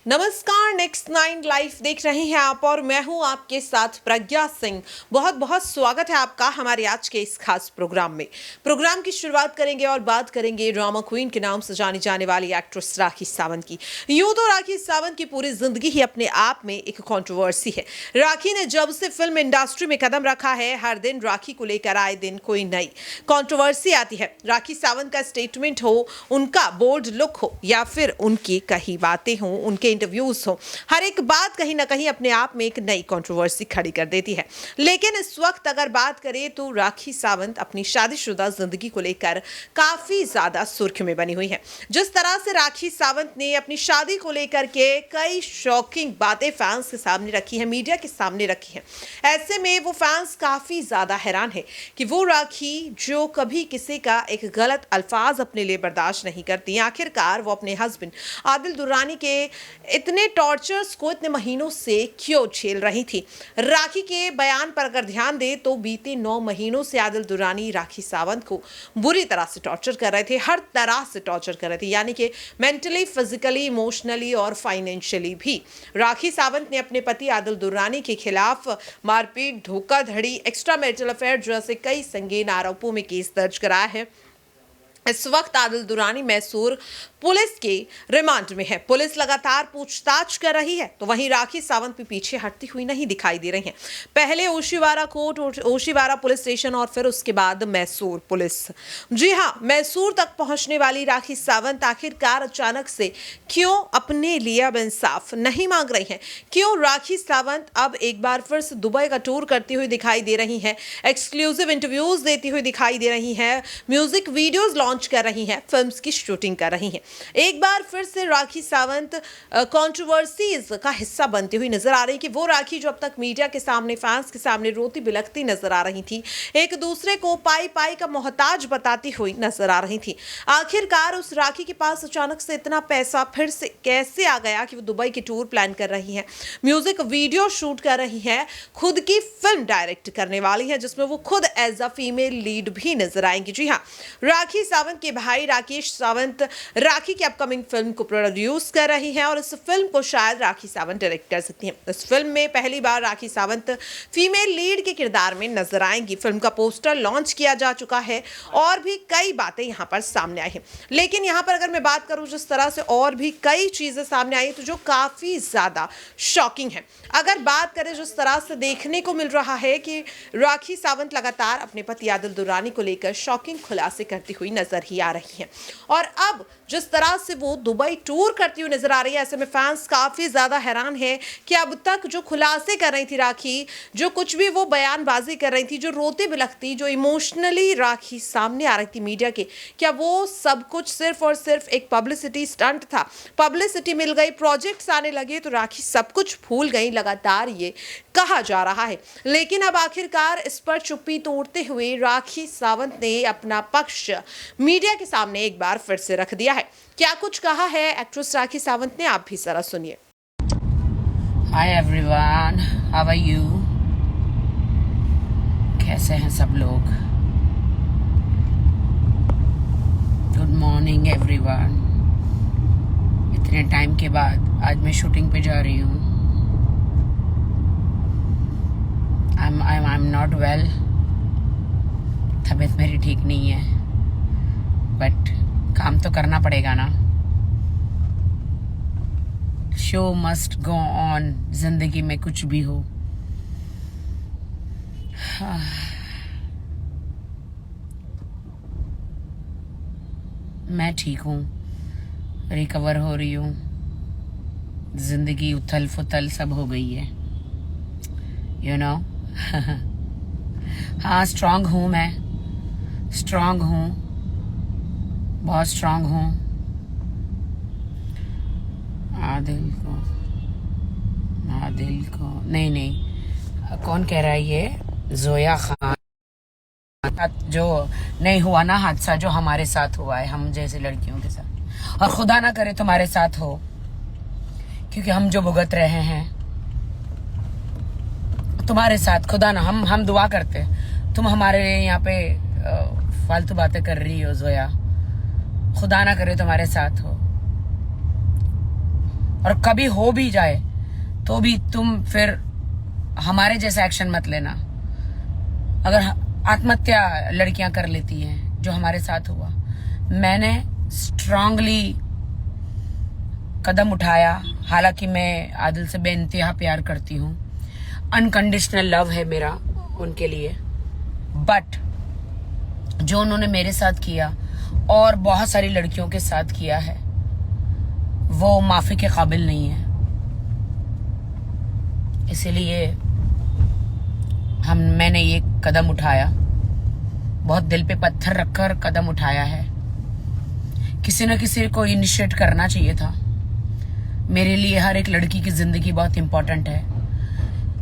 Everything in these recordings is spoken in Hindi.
नमस्कार, नेक्स्ट 9 लाइव देख रहे हैं आप और मैं हूं आपके साथ प्रज्ञा सिंह। बहुत बहुत स्वागत है आपका हमारे आज के इस खास प्रोग्राम में। प्रोग्राम की शुरुआत करेंगे और बात करेंगे ड्रामा क्वीन के नाम से जानी जाने वाली एक्ट्रेस राखी सावंत की। यूं तो राखी सावंत की पूरी जिंदगी ही अपने आप में एक कंट्रोवर्सी है। राखी ने जब से फिल्म इंडस्ट्री में कदम रखा है, हर दिन राखी को लेकर आए दिन कोई नई कंट्रोवर्सी आती है। राखी सावंत का स्टेटमेंट हो, उनका बोल्ड लुक हो या फिर उनकी कही बातें हो, उनके इंटरव्यूज हो, हर एक बात कहीं ना कहीं अपने आप में एक नई कंट्रोवर्सी खड़ी कर देती है। लेकिन इस वक्त अगर बात करें तो राखी सावंत अपनी शादीशुदा जिंदगी को लेकर काफी ज्यादा सुर्खियों में बनी हुई है। जिस तरह से राखी सावंत ने अपनी शादी को लेकर के कई शॉकिंग बातें फैंस के सामने रखी है, मीडिया के सामने रखी है, ऐसे में वो फैंस काफी ज्यादा हैरान है कि वो राखी जो कभी किसी का एक गलत अल्फाज अपने लिए बर्दाश्त नहीं करती, आखिरकार वो अपने हस्बैंड आदिल दुर्रानी के इतने टॉर्चर्स को इतने महीनों से क्यों झेल रही थी। राखी के बयान पर अगर ध्यान दे तो बीते 9 महीनों से आदिल दुर्रानी राखी सावंत को बुरी तरह से टॉर्चर कर रहे थे, हर तरह से टॉर्चर कर रहे थे, यानी कि मेंटली, फिजिकली, इमोशनली और फाइनेंशियली भी। राखी सावंत ने अपने पति आदिल दुर्रानी के खिलाफ मारपीट, धोखाधड़ी, एक्स्ट्रा मैरिटल अफेयर जैसे कई संगीन आरोपों में केस दर्ज कराया है। इस वक्त आदिल दुर्रानी मैसूर पुलिस के रिमांड में है। पुलिस लगातार पूछताछ कर रही है, तो वहीं राखी सावंत भी पीछे हटती हुई नहीं दिखाई दे रही हैं। पहले Oshiwara court, Oshiwara police station और फिर उसके बाद मैसूर पुलिस। जी हां, मैसूर तक पहुंचने वाली राखी सावंत आखिरकार अचानक से क्यों अपने लिए अब इंसाफ नहीं मांग रही हैं? क्यों राखी सावंत अब एक बार फिर से दुबई का टूर करती हुई दिखाई दे रही हैं, एक्सक्लूसिव इंटरव्यूज देती हुई दिखाई दे रही हैं, म्यूजिक वीडियोज लॉन्च कर रही हैं, फिल्म्स की शूटिंग कर रही हैं। एक बार फिर से राखी सावंत कंट्रोवर्सीज का हिस्सा बनती हुई नजर आ रही कि वो राखी जो अब तक मीडिया के सामने, फैंस के सामने रोती बिलखती नजर आ रही थी, एक दूसरे को पाई पाई का मोहताज बताती हुई नजर आ रही थी। आखिरकार उस राखी के पास अचानक से इतना पैसा फिर से कैसे आ गया कि वो दुबई की टूर प्लान कर रही है, म्यूजिक वीडियो शूट कर रही है, खुद की फिल्म डायरेक्ट करने वाली है जिसमें वो खुद एज अ फीमेल लीड भी नजर आएंगी। जी हाँ, राखी सावंत के भाई राकेश सावंत राखी की अपकमिंग फिल्म को प्रोड्यूस कर रही हैं और इस फिल्म को शायद राखी सावंत डायरेक्ट कर सकती हैं। इस फिल्म में पहली बार राखी सावंत फीमेल लीड के किरदार में नजर आएंगी। फिल्म का पोस्टर लॉन्च किया जा चुका है और भी कई बातें यहां पर सामने आई हैं। लेकिन यहां पर अगर मैं बात करूं जिस तरह से और भी कई चीजें सामने आई तो जो काफी ज्यादा शॉकिंग है। अगर बात करें जिस तरह से देखने को मिल रहा है कि राखी सावंत लगातार अपने पति आदिल दुर्रानी को लेकर शॉकिंग खुलासे करती हुई नजर ही आ रही है और अब जिस तरह से वो दुबई टूर करती हुई नजर आ रही है, ऐसे में फैंस काफी ज्यादा हैरान है कि अब तक जो खुलासे कर रही थी राखी, जो कुछ भी वो बयानबाजी कर रही थी, जो रोती बिलखती, जो इमोशनली राखी सामने आ रही थी मीडिया के, क्या वो सब कुछ सिर्फ और सिर्फ एक पब्लिसिटी स्टंट था? पब्लिसिटी मिल गई, प्रोजेक्ट्स आने लगे तो राखी सब कुछ भूल गई, लगातार ये कहा जा रहा है। लेकिन अब आखिरकार इस पर चुप्पी तोड़ते हुए राखी सावंत ने अपना पक्ष मीडिया के सामने एक बार फिर से रख दिया है। क्या कुछ कहा है एक्ट्रेस राखी सावंत ने, आप भी जरा सुनिए। Hi everyone, how are you? कैसे हैं सब लोग? Good morning everyone. इतने टाइम के बाद आज मैं शूटिंग पे जा रही हूँ। I'm not well, तबीयत मेरी ठीक नहीं है, बट काम तो करना पड़ेगा ना। शो मस्ट गो ऑन, जिंदगी में कुछ भी हो। मैं ठीक हूँ, रिकवर हो रही हूँ। जिंदगी उथल फुथल सब हो गई है, यू नो। हाँ, स्ट्रांग हूँ, मैं स्ट्रांग हूँ, बहुत स्ट्रांग हूँ। आदिल को नहीं, कौन कह रहा है ये? जोया खान। जो नहीं हुआ ना हादसा जो हमारे साथ हुआ है, हम जैसे लड़कियों के साथ, और खुदा ना करे तुम्हारे साथ हो, क्योंकि हम जो भुगत रहे हैं तुम्हारे साथ, खुदा ना, हम दुआ करते हैं। तुम हमारे यहाँ पे फालतू बातें कर रही हो जोया, खुदा ना करे तुम्हारे साथ हो। और कभी हो भी जाए तो भी तुम फिर हमारे जैसा एक्शन मत लेना। अगर आत्महत्या लड़कियां कर लेती हैं, जो हमारे साथ हुआ, मैंने स्ट्रांगली कदम उठाया। हालांकि मैं आदिल से बेइंतहा प्यार करती हूँ, अनकंडीशनल लव है मेरा उनके लिए, बट जो उन्होंने मेरे साथ किया और बहुत सारी लड़कियों के साथ किया है वो माफी के काबिल नहीं है। इसीलिए मैंने ये कदम उठाया, बहुत दिल पे पत्थर रखकर कदम उठाया है। किसी न किसी को इनिशिएट करना चाहिए था। मेरे लिए हर एक लड़की की जिंदगी बहुत इंपॉर्टेंट है।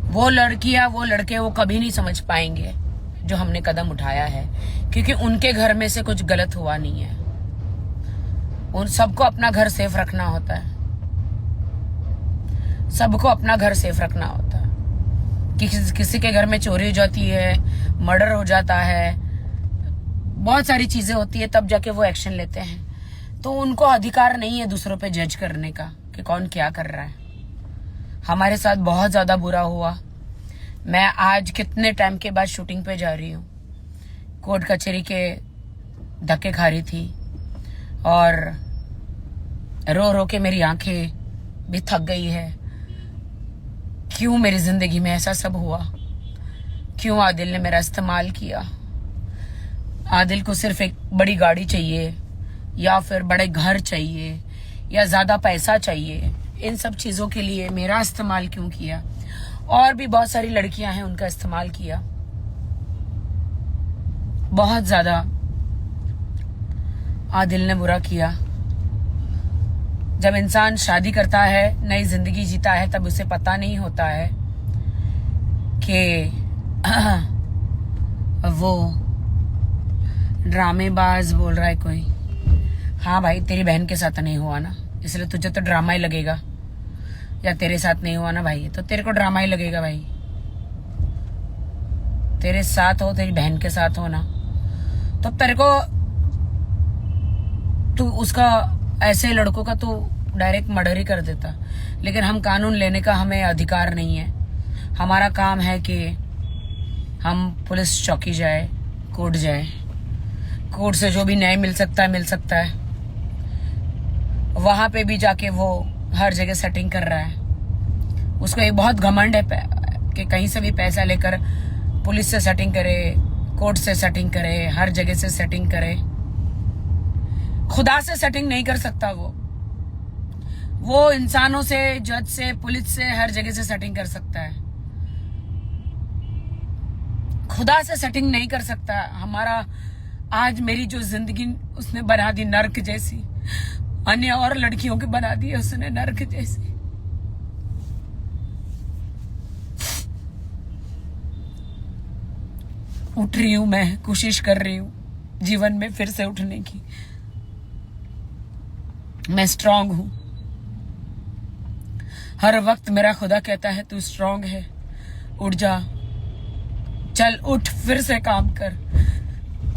वो लड़कियां, वो लड़के वो कभी नहीं समझ पाएंगे जो हमने कदम उठाया है, क्योंकि उनके घर में से कुछ गलत हुआ नहीं है। उन सबको अपना घर सेफ रखना होता है, सबको अपना घर सेफ रखना होता है। किसी के घर में चोरी हो जाती है, मर्डर हो जाता है, बहुत सारी चीजें होती है, तब जाके वो एक्शन लेते हैं। तो उनको अधिकार नहीं है दूसरों पे जज करने का कि कौन क्या कर रहा है। हमारे साथ बहुत ज्यादा बुरा हुआ। मैं आज कितने टाइम के बाद शूटिंग पे जा रही हूँ। कोर्ट कचहरी के धक्के खा रही थी और रो रो के मेरी आंखें भी थक गई है। क्यों मेरी जिंदगी में ऐसा सब हुआ? क्यों आदिल ने मेरा इस्तेमाल किया? आदिल को सिर्फ एक बड़ी गाड़ी चाहिए या फिर बड़े घर चाहिए या ज्यादा पैसा चाहिए, इन सब चीजों के लिए मेरा इस्तेमाल क्यों किया? और भी बहुत सारी लड़कियां हैं, उनका इस्तेमाल किया बहुत ज्यादा। आदिल ने बुरा किया। जब इंसान शादी करता है, नई जिंदगी जीता है, तब उसे पता नहीं होता है कि वो ड्रामेबाज बोल रहा है कोई। हाँ भाई, तेरी बहन के साथ नहीं हुआ ना, इसलिए तुझे तो ड्रामा ही लगेगा। या तेरे साथ नहीं हुआ ना भाई, तो तेरे को ड्रामा ही लगेगा भाई। तेरे साथ हो, तेरी बहन के साथ हो ना, तो तेरे को तू उसका, ऐसे लड़कों का तू डायरेक्ट मर्डर ही कर देता। लेकिन हम कानून लेने का हमें अधिकार नहीं है। हमारा काम है कि हम पुलिस चौकी जाए, कोर्ट जाए, कोर्ट से जो भी न्याय मिल सकता है। वहां पे भी जाके वो हर जगह सेटिंग कर रहा है। उसको एक बहुत घमंड है कि कहीं से भी पैसा लेकर पुलिस से सेटिंग करे, कोर्ट से सेटिंग करे, हर जगह से सेटिंग करे। खुदा से सेटिंग नहीं कर सकता वो इंसानों से, जज से, पुलिस से, हर जगह से सेटिंग कर सकता है। खुदा से सेटिंग नहीं कर सकता। हमारा आज मेरी जो जिंदगी उसने बना दी नर्क जैसी, अन्य और लड़कियों के बना दी उसने नर्क जैसी। उठ रही हूं मैं, कोशिश कर रही हूं जीवन में फिर से उठने की। मैं स्ट्रांग हूं। हर वक्त मेरा खुदा कहता है तू स्ट्रांग है, उठ जा, चल उठ, फिर से काम कर।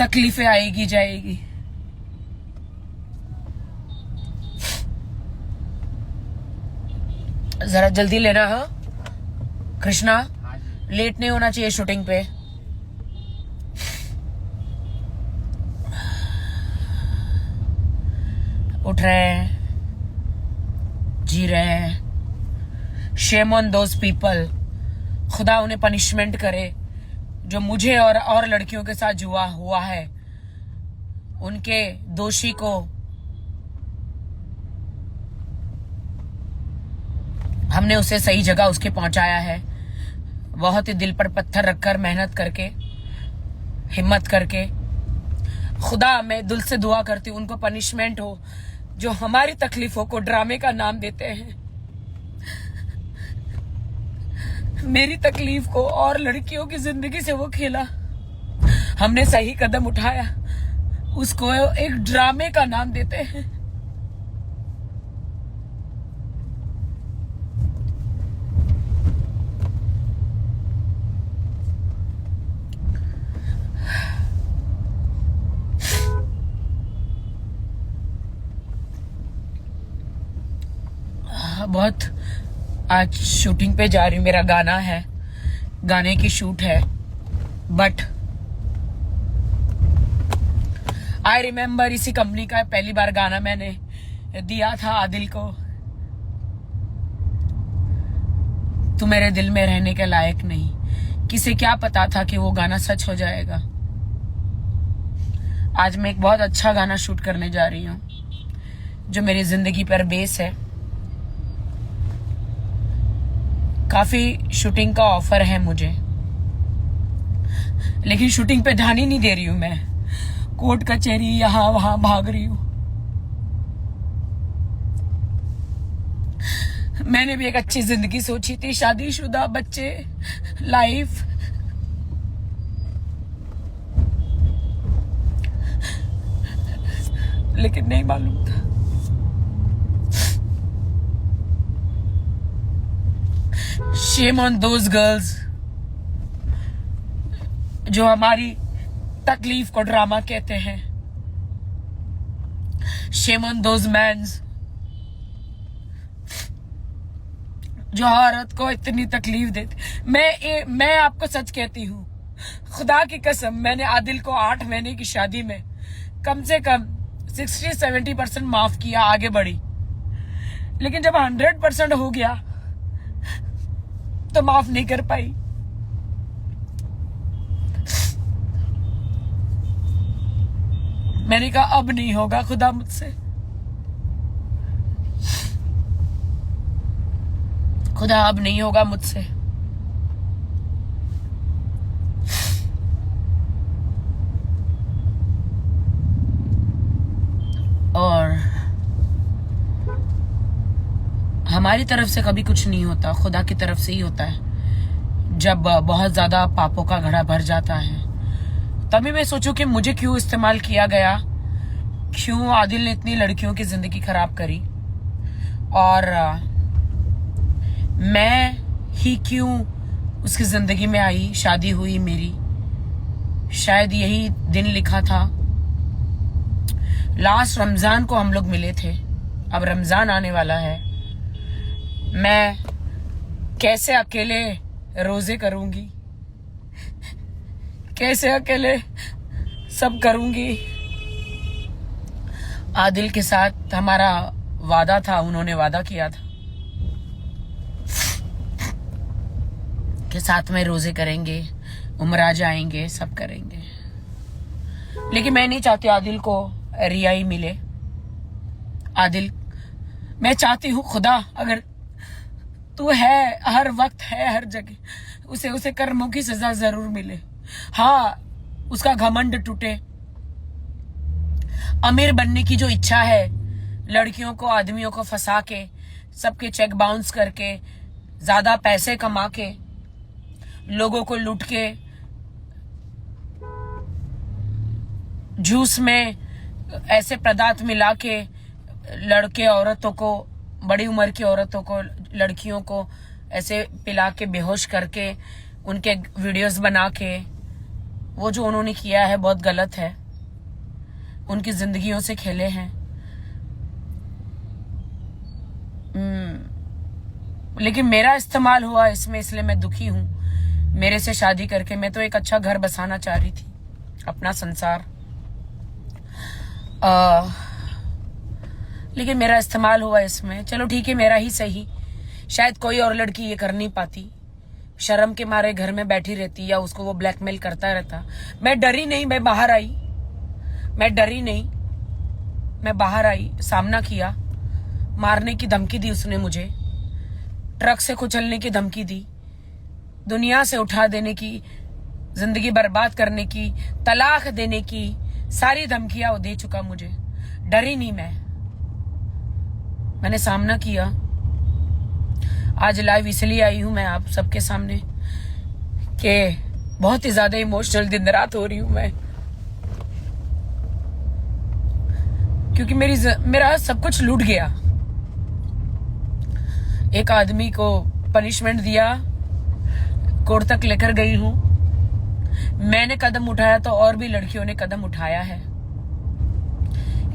तकलीफें आएगी जाएगी, जरा जल्दी लेना। हाँ कृष्णा, लेट नहीं होना चाहिए शूटिंग पे। उठ रहे हैं, जी रहे हैं। Shame on those people. खुदा उन्हें पनिशमेंट करे जो मुझे और लड़कियों के साथ हुआ है। उनके दोषी को हमने उसे सही जगह उसके पहुंचाया है। बहुत ही दिल पर पत्थर रखकर, मेहनत करके, हिम्मत करके। खुदा, मैं दिल से दुआ करती हूँ उनको पनिशमेंट हो जो हमारी तकलीफों को ड्रामे का नाम देते हैं। मेरी तकलीफ को और लड़कियों की जिंदगी से वो खेला। हमने सही कदम उठाया, उसको एक ड्रामे का नाम देते हैं। बहुत आज शूटिंग पे जा रही हूँ, मेरा गाना है, गाने की शूट है। बट आई रिमेम्बर इसी कंपनी का पहली बार गाना मैंने दिया था आदिल को, तू मेरे दिल में रहने के लायक नहीं। किसे क्या पता था कि वो गाना सच हो जाएगा। आज मैं एक बहुत अच्छा गाना शूट करने जा रही हूँ जो मेरी जिंदगी पर बेस है। काफी शूटिंग का ऑफर है मुझे, लेकिन शूटिंग पे ध्यान ही नहीं दे रही हूं मैं। कोर्ट कचहरी यहां वहां भाग रही हूं। मैंने भी एक अच्छी जिंदगी सोची थी, शादीशुदा, बच्चे, लाइफ। लेकिन नहीं मालूम था शेम ऑन दोज गर्ल्स जो हमारी तकलीफ को ड्रामा कहते हैं। शेम ऑन दोज मैन्स जो औरत को इतनी तकलीफ देते। मैं आपको सच कहती हूँ, खुदा की कसम, मैंने आदिल को 8 महीने की शादी में कम से कम 60-70% माफ किया, आगे बढ़ी। लेकिन जब 100% हो गया तो माफ नहीं कर पाई। मैंने कहा अब नहीं होगा खुदा मुझसे, खुदा अब नहीं होगा मुझसे। और हमारी तरफ से कभी कुछ नहीं होता, खुदा की तरफ से ही होता है। जब बहुत ज्यादा पापों का घड़ा भर जाता है तभी मैं सोचूं कि मुझे क्यों इस्तेमाल किया गया, क्यों आदिल ने इतनी लड़कियों की जिंदगी खराब करी, और मैं ही क्यों उसकी जिंदगी में आई, शादी हुई मेरी। शायद यही दिन लिखा था। लास्ट रमजान को हम लोग मिले थे, अब रमजान आने वाला है। मैं कैसे अकेले रोजे करूंगी, कैसे अकेले सब करूंगी। आदिल के साथ हमारा वादा था, उन्होंने वादा किया था कि साथ में रोजे करेंगे, उमरा जाएंगे, सब करेंगे। लेकिन मैं नहीं चाहती आदिल को रियाई मिले। आदिल, मैं चाहती हूँ खुदा, अगर तू है, हर वक्त है, हर जगह, उसे कर्मों की सजा जरूर मिले। हाँ, उसका घमंड टूटे। अमीर बनने की जो इच्छा है, लड़कियों को, आदमियों को फंसा के, सबके चेक बाउंस करके, ज्यादा पैसे कमा के, लोगों को लूट के, जूस में ऐसे पदार्थ मिला के लड़के औरतों को, बड़ी उम्र की औरतों को, लड़कियों को ऐसे पिला के बेहोश करके उनके वीडियोस बना के, वो जो उन्होंने किया है बहुत गलत है। उनकी जिंदगियों से खेले हैं। लेकिन मेरा इस्तेमाल हुआ इसमें, इसलिए मैं दुखी हूं। मेरे से शादी करके मैं तो एक अच्छा घर बसाना चाह रही थी, अपना संसार, लेकिन मेरा इस्तेमाल हुआ इसमें। चलो ठीक है, मेरा ही सही। शायद कोई और लड़की ये कर नहीं पाती, शर्म के मारे घर में बैठी रहती, या उसको वो ब्लैकमेल करता रहता। मैं डरी नहीं, मैं बाहर आई। मैं डरी नहीं, मैं बाहर आई, सामना किया। मारने की धमकी दी उसने मुझे, ट्रक से कुचलने की धमकी दी, दुनिया से उठा देने की, जिंदगी बर्बाद करने की, तलाक देने की, सारी धमकियां वो दे चुका मुझे। डरी नहीं मैंने सामना किया। आज लाइव इसलिए आई हूं मैं आप सबके सामने कि बहुत ही ज्यादा इमोशनल दिन रात हो रही हूं मैं, क्योंकि मेरा सब कुछ लूट गया। एक आदमी को पनिशमेंट दिया, कोर्ट तक लेकर गई हूं। मैंने कदम उठाया तो और भी लड़कियों ने कदम उठाया है।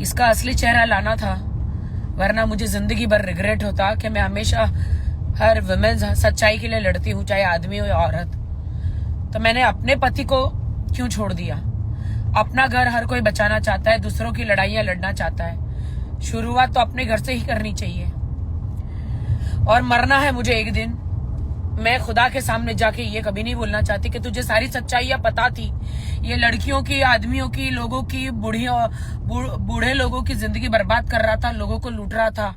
इसका असली चेहरा लाना था वरना मुझे जिंदगी भर रिग्रेट होता कि मैं हमेशा हर वुमेन्स सच्चाई के लिए लड़ती हूँ, चाहे आदमी हो या औरत। तो मैंने अपने पति को क्यों छोड़ दिया? अपना घर हर कोई बचाना चाहता है, दूसरों की लड़ाइयां लड़ना चाहता है। शुरुआत तो अपने घर से ही करनी चाहिए। और मरना है मुझे एक दिन, मैं खुदा के सामने जाके ये कभी नहीं बोलना चाहती कि तुझे सारी सच्चाइयां पता थी। ये लड़कियों की, आदमियों की, लोगों की, बूढ़े लोगों की जिंदगी बर्बाद कर रहा था, लोगों को लूट रहा था।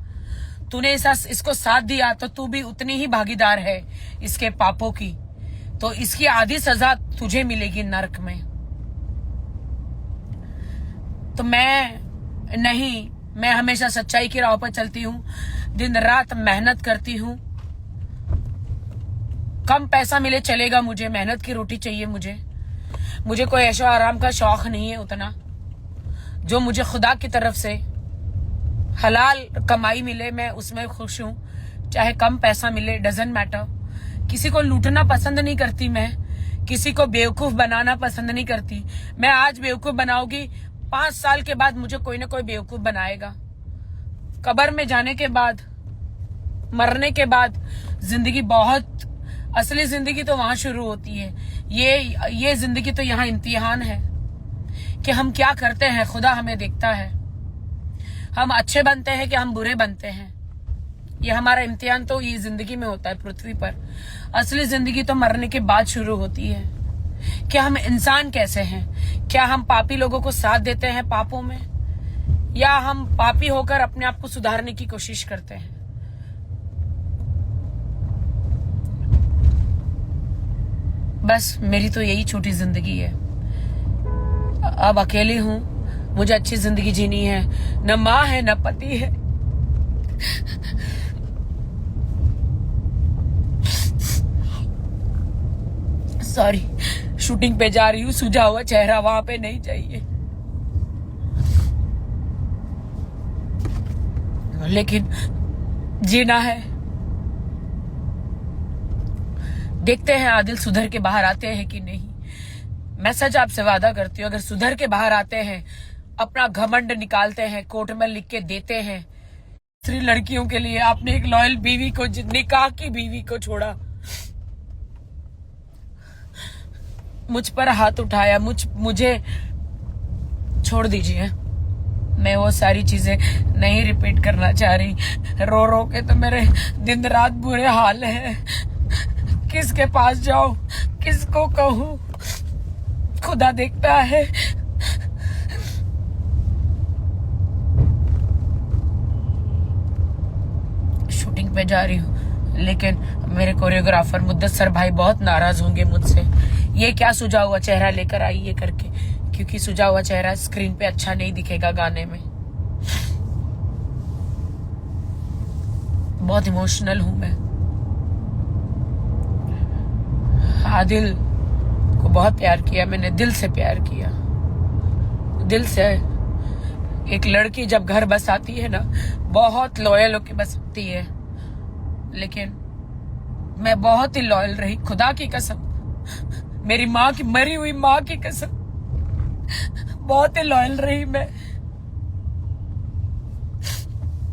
तूने इसको साथ दिया तो तू भी उतनी ही भागीदार है इसके पापों की। तो इसकी आधी सजा तुझे मिलेगी नरक में। तो मैं हमेशा सच्चाई की राह पर चलती हूँ, दिन रात मेहनत करती हूँ। कम पैसा मिले चलेगा, मुझे मेहनत की रोटी चाहिए। मुझे कोई ऐशो आराम का शौक नहीं है उतना। जो मुझे खुदा की तरफ से हलाल कमाई मिले मैं उसमें खुश हूँ, चाहे कम पैसा मिले, डजंट मैटर। किसी को लूटना पसंद नहीं करती मैं, किसी को बेवकूफ बनाना पसंद नहीं करती। मैं आज बेवकूफ बनाऊंगी, 5 साल के बाद मुझे कोई ना कोई बेवकूफ बनाएगा। कब्र में जाने के बाद, मरने के बाद जिंदगी असली जिंदगी तो वहां शुरू होती है। ये जिंदगी तो यहाँ इम्तिहान है कि हम क्या करते हैं। खुदा हमें देखता है, हम अच्छे बनते हैं कि हम बुरे बनते हैं। ये हमारा इम्तिहान तो ये जिंदगी में होता है पृथ्वी पर। असली जिंदगी तो मरने के बाद शुरू होती है कि हम इंसान कैसे हैं। क्या हम पापी लोगों को साथ देते हैं पापों में, या हम पापी होकर अपने आप को सुधारने की कोशिश करते हैं। बस मेरी तो यही छोटी जिंदगी है। अब अकेली हूं, मुझे अच्छी जिंदगी जीनी है। न माँ है न पति है। सॉरी, शूटिंग पे जा रही हूँ, सूझा हुआ चेहरा वहां पे नहीं चाहिए। लेकिन जीना है। देखते हैं आदिल सुधर के बाहर आते हैं कि नहीं। मैं सच आपसे वादा करती हूँ, अगर सुधर के बाहर आते हैं, अपना घमंड निकालते हैं, कोर्ट में लिख के देते हैं। दूसरी लड़कियों के लिए आपने एक लॉयल बीवी को, निकाह की बीवी को छोड़ा, मुझ पर हाथ उठाया, मुझे छोड़ दीजिए। मैं वो सारी चीजें नहीं रिपीट करना चाह रही। रो रो के तो मेरे दिन रात बुरे हाल है। किसके पास जाऊं, किसको कहूं? खुदा देखता है। शूटिंग पे जा रही हूँ, लेकिन मेरे कोरियोग्राफर मुद्दसर भाई बहुत नाराज होंगे मुझसे। ये क्या सुझा हुआ चेहरा लेकर आई है करके, क्योंकि सुझा हुआ चेहरा स्क्रीन पे अच्छा नहीं दिखेगा गाने में। बहुत इमोशनल हूं मैं। आदिल को बहुत प्यार किया मैंने, दिल से प्यार किया, दिल से। एक लड़की जब घर बसाती है ना, बहुत लॉयल होके बसती है। लेकिन मैं बहुत ही लॉयल रही, खुदा की कसम, मेरी माँ की, मरी हुई माँ की कसम, बहुत ही लॉयल रही मैं,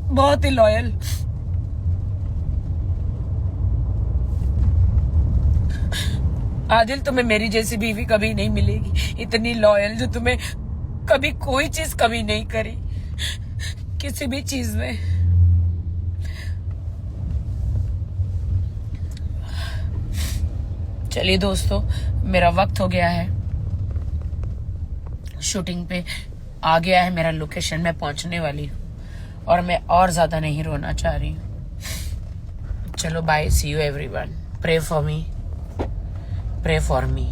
बहुत ही लॉयल। आदिल, तुम्हें मेरी जैसी बीवी कभी नहीं मिलेगी, इतनी लॉयल, जो तुम्हें कभी कोई चीज कमी नहीं करी, किसी भी चीज में। चलिए दोस्तों, मेरा वक्त हो गया है, शूटिंग पे आ गया है मेरा लोकेशन, मैं पहुंचने वाली हूँ और मैं और ज्यादा नहीं रोना चाह रही हूँ। चलो bye, see you everyone, pray for me, pray for me.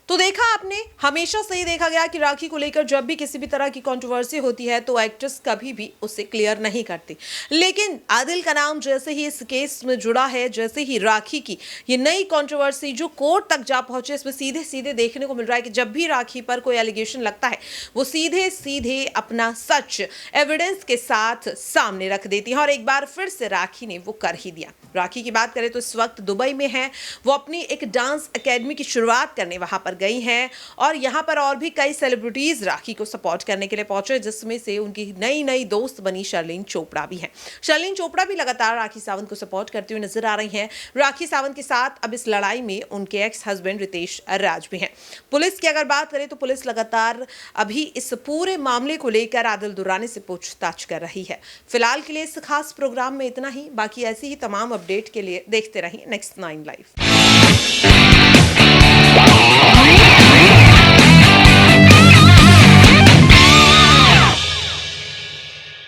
तो देखा आपने, हमेशा से ही देखा गया कि राखी को लेकर जब भी किसी भी तरह की कंट्रोवर्सी होती है तो एक्ट्रेस कभी भी उसे क्लियर नहीं करती। लेकिन आदिल का नाम जैसे ही इस केस में जुड़ा है, जैसे ही राखी की ये नई कंट्रोवर्सी जो कोर्ट तक जा पहुंचे, इसमें सीधे सीधे देखने को मिल रहा है कि जब भी राखी पर कोई एलिगेशन लगता है वो सीधे सीधे अपना सच एविडेंस के साथ सामने रख देती है। और एक बार फिर से राखी ने वो कर ही दिया। राखी की बात करें तो इस वक्त दुबई में है, वो अपनी एक डांस एकेडमी की शुरुआत करने वहां पर गई हैं और यहाँ पर और भी कई सेलिब्रिटीज राखी को सपोर्ट करने के लिए पहुंचे, जिसमें से उनकी नई नई दोस्त बनी शर्लिन चोपड़ा भी हैं। शर्लिन चोपड़ा भी लगातार राखी सावंत को सपोर्ट करती हुई नजर आ रही हैं। राखी सावंत के साथ अब इस लड़ाई में उनके एक्स हस्बैंड रितेश राज भी हैं। पुलिस की अगर बात करें तो पुलिस लगातार अभी इस पूरे मामले को लेकर आदिल दुर्रानी से पूछताछ कर रही है। फिलहाल के लिए इस खास प्रोग्राम में इतना ही। बाकी ऐसी ही तमाम अपडेट के लिए देखते रहिए नेक्स्ट 9 लाइव।